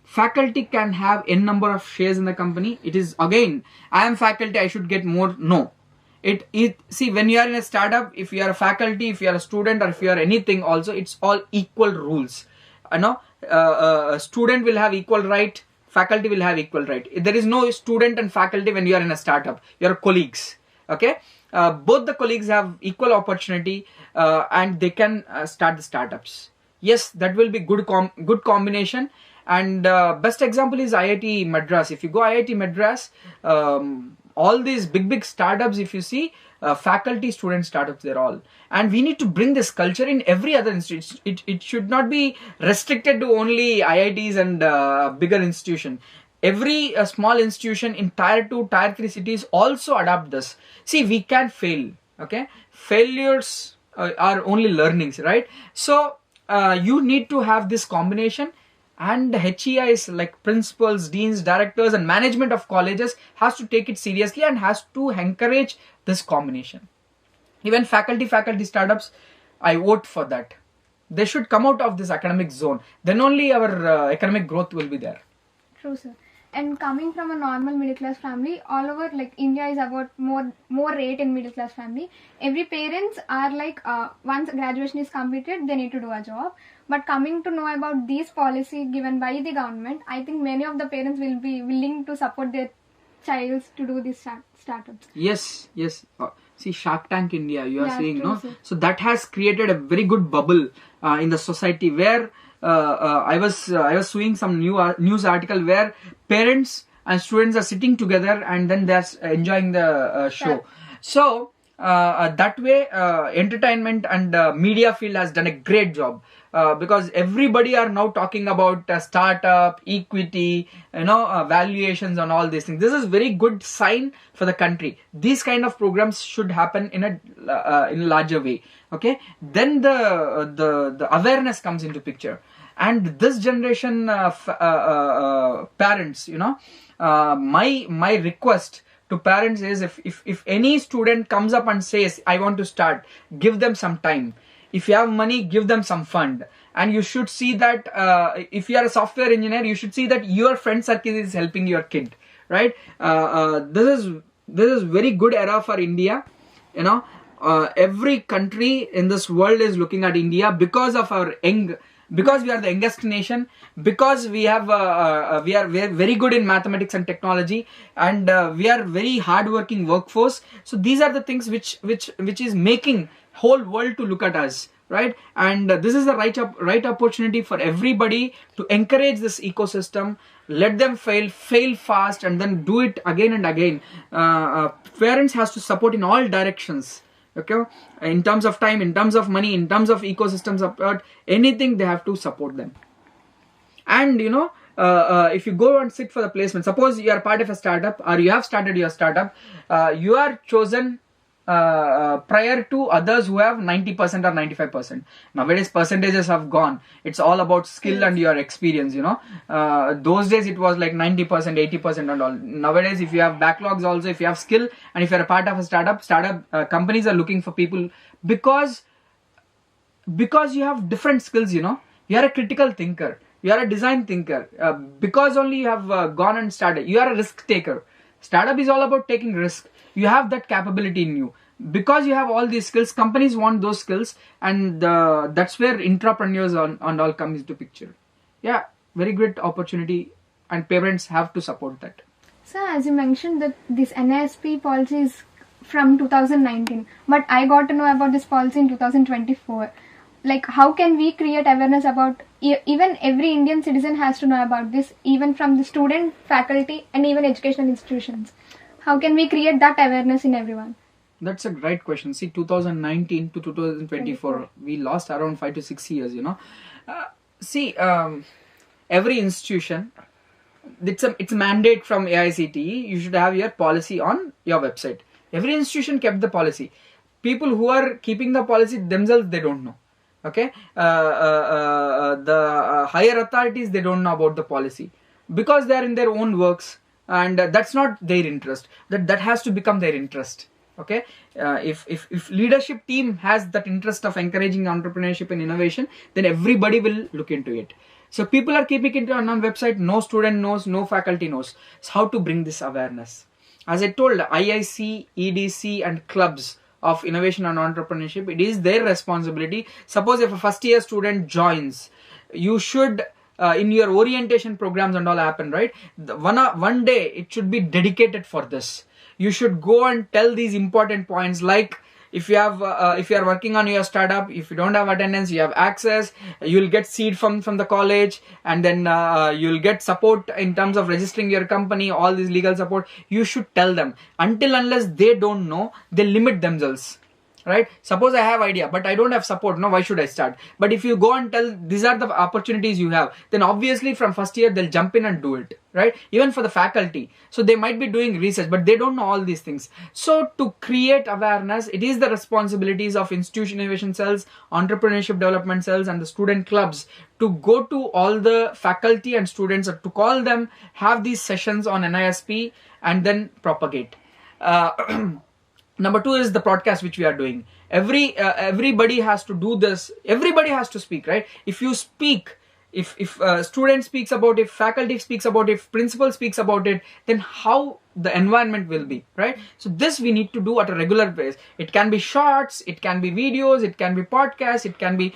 B: Faculty can have n number of shares in the company. It is, again, I am faculty, I should get more. No, see, when you are in a startup, if you are a faculty, if you are a student, or if you are anything also, it's all equal rules. A student will have equal right, faculty will have equal right. There is no student and faculty when you are in a startup. You are colleagues. Okay, both the colleagues have equal opportunity, and they can start the startups. Yes, that will be good combination. And best example is IIT Madras. If you go IIT Madras, all these big startups, if you see, faculty student startups, they're all. And we need to bring this culture in every other institute. It should not be restricted to only IITs and bigger institution. Every small institution in tier 2, tier 3 cities also adopt this. See, we can fail. Okay, failures are only learnings, right? So you need to have this combination. And HEIs like principals, deans, directors, and management of colleges has to take it seriously and has to encourage this combination. Even faculty startups, I vote for that. They should come out of this academic zone. Then only our economic growth will be there.
A: True, sir. And coming from a normal middle class family, all over like India is about more rate in middle class family. Every parents are like, once graduation is completed, they need to do a job. But coming to know about these policy given by the government, I think many of the parents will be willing to support their child to do these startups.
B: Yes. See, Shark Tank India, you are saying,
A: true,
B: no?
A: Sir.
B: So that has created a very good bubble in the society where I was seeing some news article where parents and students are sitting together and then they're enjoying the show.
A: Yeah.
B: So that way, entertainment and media field has done a great job. Because everybody are now talking about startup, equity, valuations and all these things. This is very good sign for the country. These kind of programs should happen in a larger way. Okay, then the awareness comes into picture, and this generation parents, my request to parents is if any student comes up and says I want to start, give them some time. If you have money, give them some fund. And you should see that if you are a software engineer, you should see that your friend circle is helping your kid, right? This is very good era for India. Every country in this world is looking at India because of our because we are the youngest nation, because we are very good in mathematics and technology, and we are very hardworking workforce. So these are the things which is making whole world to look at us, right? And this is the right opportunity for everybody to encourage this ecosystem. Let them fail fast, and then do it again and again. Parents has to support in all directions. Okay, in terms of time, in terms of money, in terms of ecosystem support, anything they have to support them. And if you go and sit for the placement, suppose you are part of a startup or you have started your startup, you are chosen prior to others who have 90% or 95%. Nowadays percentages have gone. It's all about skill and your experience. Those days it was like 90%, 80% and all. Nowadays, if you have backlogs also, if you have skill, and if you're a part of a startup companies are looking for people because you have different skills. You are a critical thinker, you are a design thinker, because only you have gone and started. You are a risk taker. Startup is all about taking risk. You have that capability in you. Because you have all these skills, companies want those skills, and that's where entrepreneurs and all comes into picture. Yeah, very great opportunity, and parents have to support that.
A: So as you mentioned that this NISP policy is from 2019, but I got to know about this policy in 2024. Like, how can we create awareness about, even every Indian citizen has to know about this, even from the student, faculty, and even educational institutions. How can we create that awareness in everyone?
B: That's a great question. See, 2019 to 2024, we lost around 5 to 6 years, every institution, it's a mandate from AICTE, you should have your policy on your website. Every institution kept the policy. People who are keeping the policy themselves, they don't know. Okay, the higher authorities, they don't know about the policy because they are in their own works. and that's not their interest. That has to become their interest. Okay, if leadership team has that interest of encouraging entrepreneurship and innovation, then everybody will look into it. So people are keeping it on website. No student knows, no faculty knows. So how to bring this awareness? As I told, IIC, EDC and clubs of innovation and entrepreneurship, it is their responsibility. Suppose if a first year student joins, you should in your orientation programs and all happen, right? One day it should be dedicated for this. You should go and tell these important points, like if you are working on your startup, if you don't have attendance, you have access, you'll get seed from the college, and then you'll get support in terms of registering your company, all this legal support. You should tell them. Unless they don't know, they limit themselves. Right? Suppose I have idea, but I don't have support. No, why should I start? But if you go and tell these are the opportunities you have, then obviously from first year they'll jump in and do it. Right? Even for the faculty. So they might be doing research, but they don't know all these things. So to create awareness, it is the responsibilities of institution innovation cells, entrepreneurship development cells, and the student clubs to go to all the faculty and students, to call them, have these sessions on NISP, and then propagate. Number 2 is the broadcast which we are doing. Everybody has to do this. Everybody has to speak, right? If you speak, if student speaks about it, faculty speaks about it, if principal speaks about it, then how the environment will be, right? So this we need to do at a regular basis. It can be shorts, it can be videos, it can be podcasts, it can be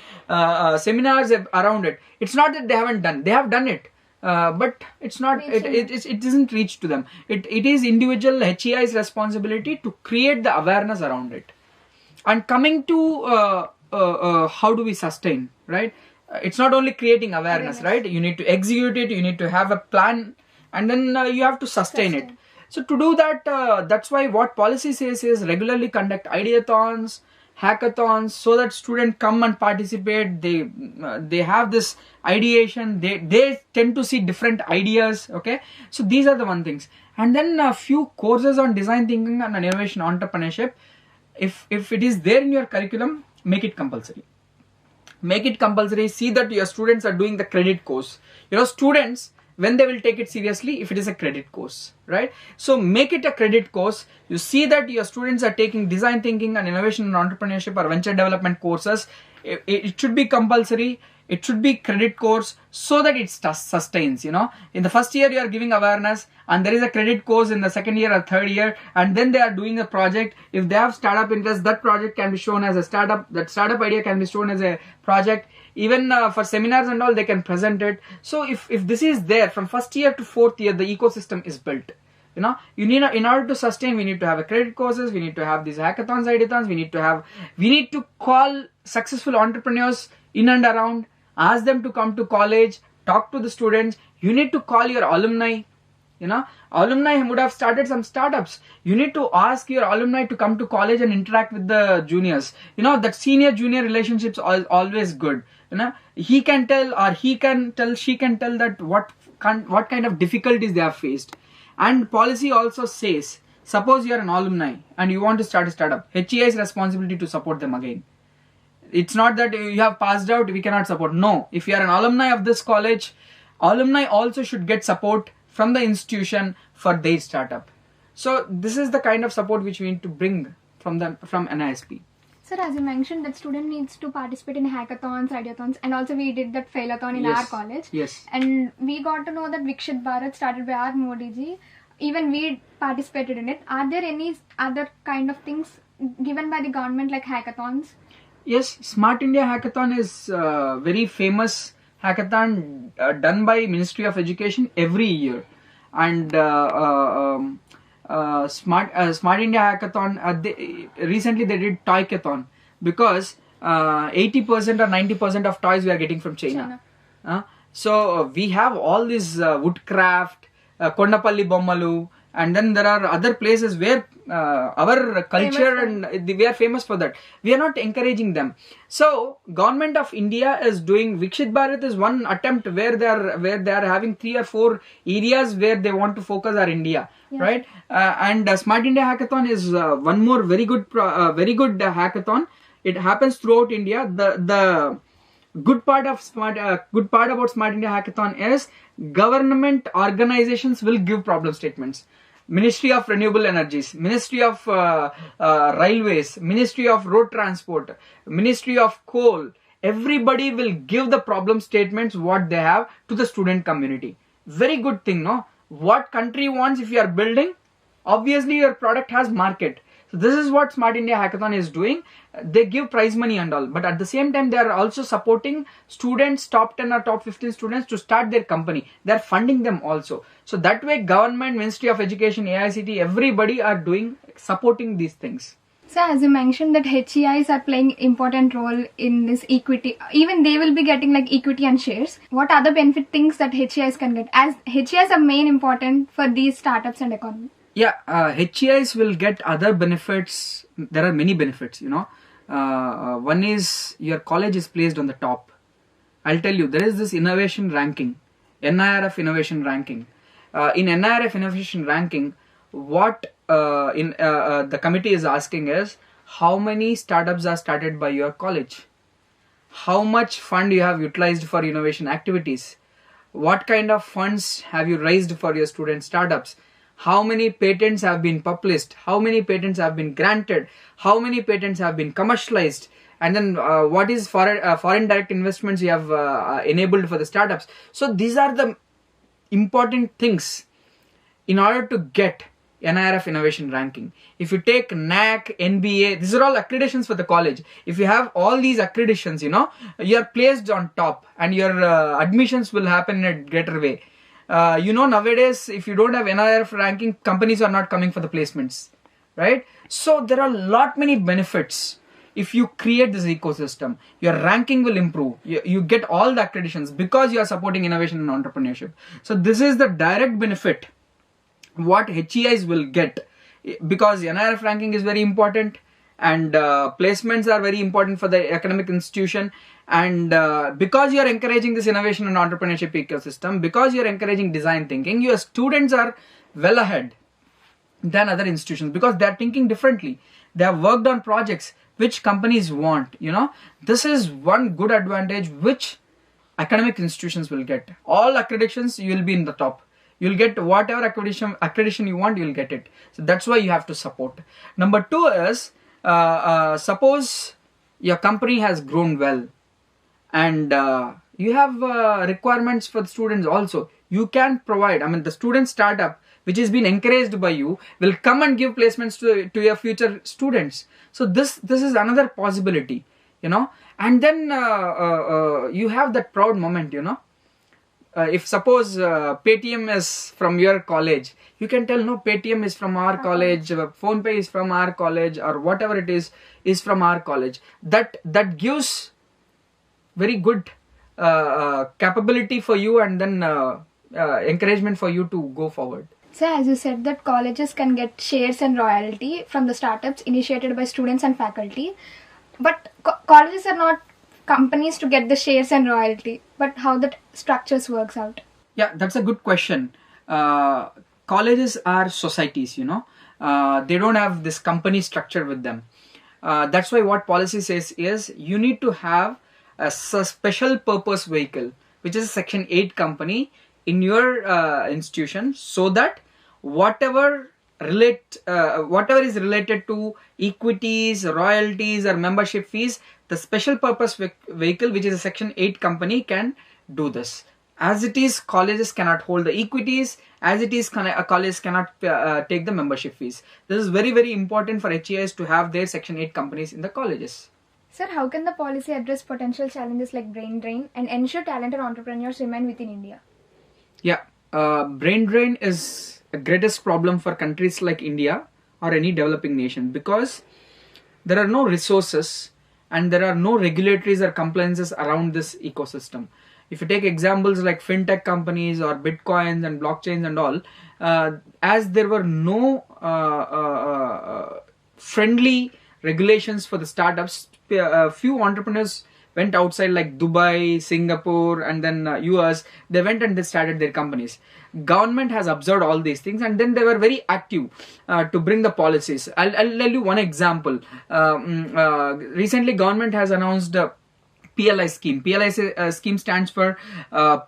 B: seminars around it. It's not that they haven't done. They have done it. But it's not, it isn't reached to them. It is individual HEI's responsibility to create the awareness around it. And coming to how do we sustain, right? It's not only creating awareness, right? You need to execute it, you need to have a plan, and then you have to sustain it. So to do that, that's why what policy says is regularly conduct ideathons, hackathons, so that students come and participate. They have this ideation, they tend to see different ideas. Okay, so these are the one things. And then a few courses on design thinking and innovation entrepreneurship. If it is there in your curriculum, make it compulsory. Make it compulsory. See that your students are doing the credit course. Students, when they will take it seriously, if it is a credit course, right? So make it a credit course. You see that your students are taking design thinking and innovation and entrepreneurship or venture development courses. It should be compulsory. It should be credit course, so that it sustains. In the first year you are giving awareness, and there is a credit course in the second year or third year, and then they are doing a project. If they have startup interest, that project can be shown as a startup. That startup idea can be shown as a project. Even for seminars and all, they can present it. So if this is there from first year to fourth year, the ecosystem is built. You need, in order to sustain, we need to have a credit courses, we need to have these hackathons, ideathons, we need to call successful entrepreneurs in and around, ask them to come to college, talk to the students. You need to call your alumni. Alumni would have started some startups. You need to ask your alumni to come to college and interact with the juniors. That senior junior relationships are always good. He can tell, or she can tell that what kind of difficulties they have faced. And policy also says, suppose you are an alumni and you want to start a startup, HEI's responsibility to support them again. It's not that you have passed out, we cannot support. No, if you are an alumni of this college, alumni also should get support from the institution for their startup. So this is the kind of support which we need to bring from NISP.
A: Sir, as you mentioned, that student needs to participate in hackathons, ideathons, and also we did that failathon in our college.
B: Yes.
A: And we got to know that Vikshit Bharat started by our Modi ji. Even we participated in it. Are there any other kind of things given by the government like hackathons?
B: Yes, Smart India Hackathon is a very famous hackathon done by Ministry of Education every year. And Smart India Hackathon, recently they did Toykathon, because 80% or 90% of toys we are getting from China. So we have all this woodcraft, Kondapalli Bommalu, and then there are other places where our culture and we are famous for that. We are not encouraging them. So Government of India is doing, Vikshit Bharat is one attempt where they are having 3 or 4 areas where they want to focus our India. Yes. Right? And Smart India Hackathon is one more very good hackathon. It happens throughout India. good part about Smart India Hackathon is government organizations will give problem statements. Ministry of Renewable Energies, Ministry of Railways, Ministry of Road Transport, Ministry of Coal, everybody will give the problem statements what they have to the student community. Very good thing, no? What country wants if you are building? Obviously your product has market. So this is what Smart India Hackathon is doing. They give prize money and all, but at the same time they are also supporting students, top 10 or top 15 students to start their company. They are funding them also. So that way government, Ministry of Education, AICT, everybody are supporting these things.
A: So as you mentioned that HEIs are playing important role in this equity, even they will be getting like equity and shares. What other benefit things that HEIs can get, as HEIs are main important for these startups and economy?
B: Yeah, HEIs will get other benefits. There are many benefits, you know. One is your college is placed on the top. I'll tell you, there is this innovation ranking, NIRF innovation ranking. In NIRF innovation ranking, what the committee is asking is how many startups are started by your college, how much fund you have utilized for innovation activities, what kind of funds have you raised for your student startups, how many patents have been published, how many patents have been granted, how many patents have been commercialized, and then what is foreign direct investments you have enabled for the startups. So these are the important things in order to get NIRF innovation ranking. If you take NAC, NBA, these are all accreditations for the college. If you have all these accreditations, you know, you are placed on top and your admissions will happen in a greater way. You know, nowadays, if you don't have NIRF ranking, companies are not coming for the placements, right? So there are many benefits. If you create this ecosystem, your ranking will improve. You get all the accreditations because you are supporting innovation and entrepreneurship. So this is the direct benefit what HEIs will get, because NIRF ranking is very important and placements are very important for the academic institution, and because you are encouraging this innovation and entrepreneurship ecosystem, because you are encouraging design thinking, your students are well ahead than other institutions because they are thinking differently. They have worked on projects which companies want, you know. This is one good advantage which academic institutions will get. All accreditations, you will be in the top. You'll get whatever accreditation you want, you'll get it. So that's why you have to support. Number two is, suppose your company has grown well and you have requirements for the students also. You can provide, I mean, the student startup which is being encouraged by you will come and give placements to your future students. So this is another possibility, you know. And then you have that proud moment, you know. If suppose Paytm is from your college, you can tell, no, Paytm is from our college, PhonePe is from our college, or whatever it is from our college. That gives very good capability for you, and then encouragement for you to go forward.
A: So as you said that colleges can get shares and royalty from the startups initiated by students and faculty, but colleges are not companies to get the shares and royalty, but how that structures works out?
B: Yeah, that's a good question. Colleges are societies, you know. They don't have this company structure with them. That's why what policy says is you need to have a special purpose vehicle, which is a Section 8 company in your institution, so that whatever is related to equities, royalties or membership fees, the special purpose vehicle, which is a Section 8 company, can do this. As it is, colleges cannot hold the equities. As it is, a college cannot take the membership fees. This is very, very important for HEIs to have their Section 8 companies in the colleges.
A: Sir, how can the policy address potential challenges like brain drain and ensure talented entrepreneurs remain within India?
B: Yeah, brain drain is the greatest problem for countries like India or any developing nation, because there are no resources and there are no regulatories or compliances around this ecosystem. If you take examples like fintech companies or bitcoins and blockchains and all, as there were no friendly regulations for the startups, few entrepreneurs went outside like Dubai, Singapore, and then US. They went and they started their companies. Government has observed all these things, and then they were very active to bring the policies. I'll tell you one example. Recently, government has announced PLI scheme. PLI scheme stands for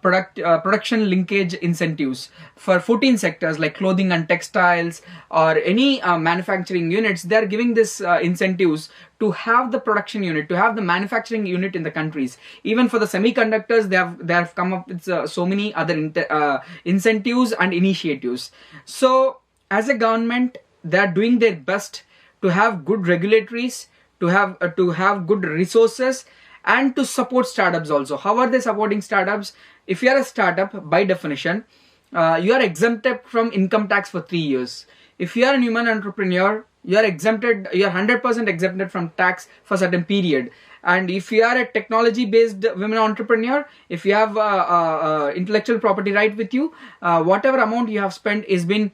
B: production linkage incentives for 14 sectors like clothing and textiles or any manufacturing units. They are giving this incentives to have the production unit, to have the manufacturing unit in the countries. Even for the semiconductors, they have come up with so many other incentives and initiatives. So as a government, they are doing their best to have good regulatories, to have good resources, and to support startups also. How are they supporting startups? If you are a startup, by definition, you are exempted from income tax for 3 years. If you are a human entrepreneur, you are 100% exempted from tax for a certain period. And if you are a technology-based women entrepreneur, if you have intellectual property right with you, whatever amount you have spent is been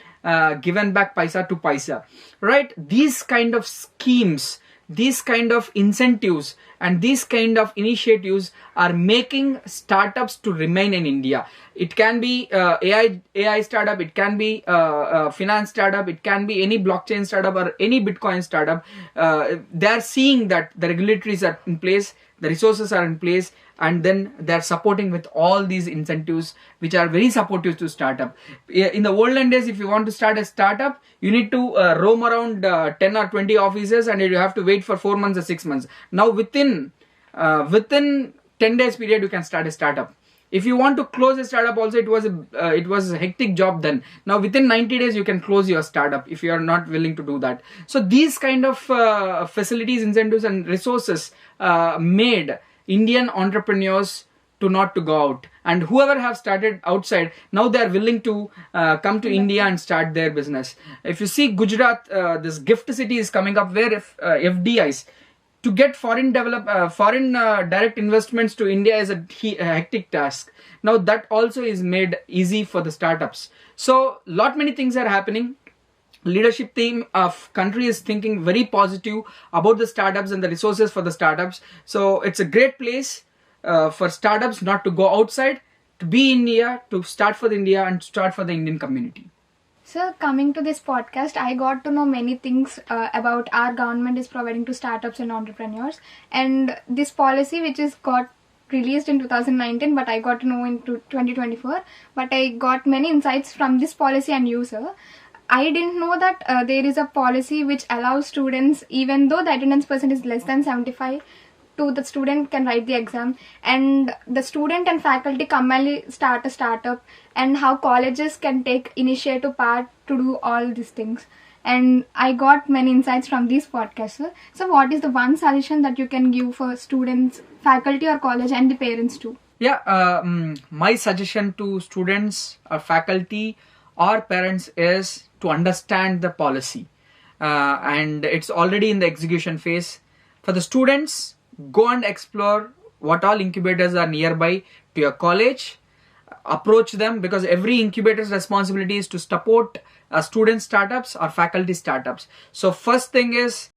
B: given back paisa to paisa, right? These kind of schemes, these kind of incentives, and these kind of initiatives are making startups to remain in India. It can be AI startup, it can be finance startup, it can be any blockchain startup or any Bitcoin startup. They are seeing that the regulatories are in place, the resources are in place, and then they're supporting with all these incentives which are very supportive to startup. In the olden days, if you want to start a startup, you need to roam around 10 or 20 offices and you have to wait for 4 months or 6 months. Now within 10 days period, you can start a startup. If you want to close a startup also, it was a hectic job then. Now within 90 days, you can close your startup if you are not willing to do that. So these kind of facilities, incentives and resources made Indian entrepreneurs to not to go out, and whoever have started outside, now they are willing to come to India and start their business. If you see Gujarat, this gift city is coming up where FDIs to get foreign direct investments to India is a hectic task. Now that also is made easy for the startups. So many things are happening. Leadership team of country is thinking very positive about the startups and the resources for the startups. So it's a great place for startups not to go outside, to be in India, to start for India and start for the Indian community.
A: So coming to this podcast, I got to know many things about our government is providing to startups and entrepreneurs, and this policy which is got released in 2019, but I got to know in 2024. But I got many insights from this policy and you, sir. I didn't know that there is a policy which allows students, even though the attendance percent is less than 75, to the student can write the exam, and the student and faculty commonly start a startup, and how colleges can take initiative part to do all these things. And I got many insights from these podcasts, sir. So what is the one suggestion that you can give for students, faculty or college, and the parents too?
B: Yeah, my suggestion to students or faculty or parents is to understand the policy, and it's already in the execution phase. For the students, go and explore what all incubators are nearby to your college. Approach them, because every incubator's responsibility is to support student startups or faculty startups. So first thing is